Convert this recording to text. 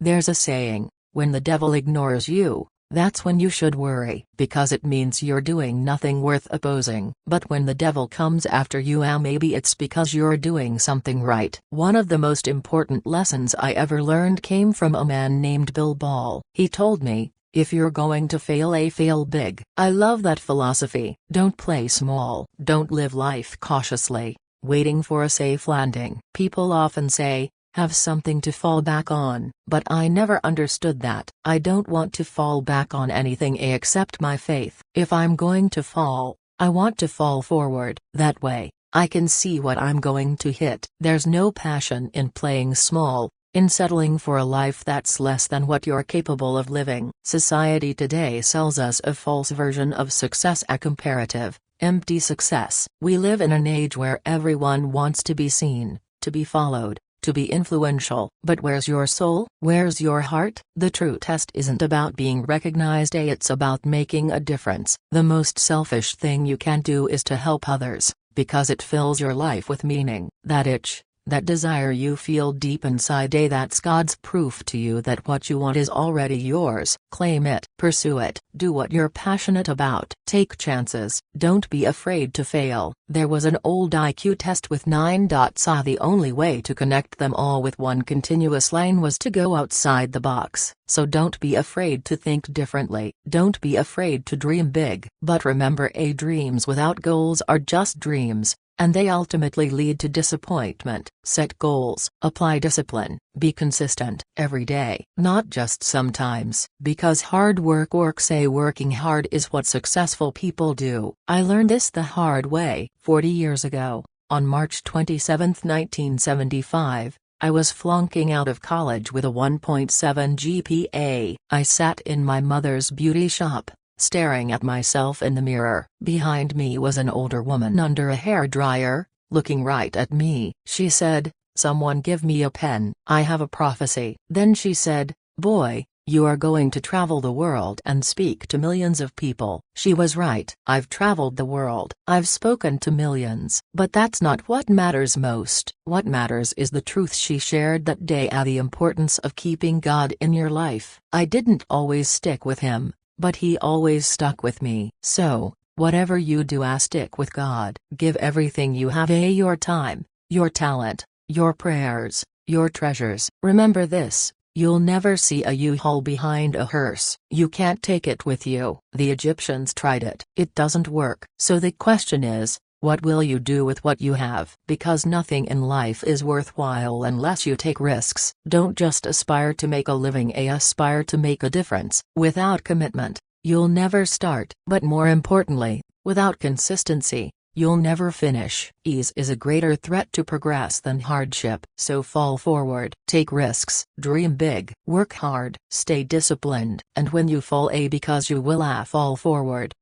There's a saying, when the devil ignores you, that's when you should worry, because it means you're doing nothing worth opposing. But when the devil comes after you, maybe it's because you're doing something right. One of the most important lessons I ever learned came from a man named Bill Ball. He told me, if you're going to fail, fail big. I love that philosophy. Don't play small. Don't live life cautiously, waiting for a safe landing. People often say, have something to fall back on, but I never understood that. I don't want to fall back on anything except my faith. If I'm going to fall, I want to fall forward. That way, I can see what I'm going to hit. There's no passion in playing small, in settling for a life that's less than what you're capable of living. Society today sells us a false version of success, a comparative, empty success. We live in an age where everyone wants to be seen, to be followed, to be influential. But where's your soul? Where's your heart? The true test isn't about being recognized, it's about making a difference. The most selfish thing you can do is to help others, because it fills your life with meaning. That itch, that desire you feel deep inside, that's God's proof to you that what you want is already yours. Claim it, pursue it, do what you're passionate about. Take chances, don't be afraid to fail. There was an old IQ test with 9 dots. The only way to connect them all with one continuous line was to go outside the box. So don't be afraid to think differently. Don't be afraid to dream big. But remember, dreams without goals are just dreams, and they ultimately lead to disappointment. Set goals, apply discipline, be consistent, every day, not just sometimes. Because hard work works. Working hard is what successful people do. I learned this the hard way. 40 years ago, on March 27, 1975, I was flunking out of college with a 1.7 GPA. I sat in my mother's beauty shop, staring at myself in the mirror. Behind me was an older woman under a hairdryer, looking right at me. She said, "Someone give me a pen. I have a prophecy." Then she said, "Boy, you are going to travel the world and speak to millions of people." She was right. I've traveled the world. I've spoken to millions. But that's not what matters most. What matters is the truth she shared that day. The importance of keeping God in your life. I didn't always stick with him, but he always stuck with me. So, whatever you do, stick with God. Give everything you have, your time, your talent, your prayers, your treasures. Remember this, you'll never see a U-Haul behind a hearse. You can't take it with you. The Egyptians tried it. It doesn't work. So the question is, what will you do with what you have? Because nothing in life is worthwhile unless you take risks. Don't just aspire to make a living, aspire to make a difference. Without commitment, you'll never start. But more importantly, without consistency, you'll never finish. Ease is a greater threat to progress than hardship. So fall forward, take risks, dream big, work hard, stay disciplined. And when you fall, because you will, fall forward,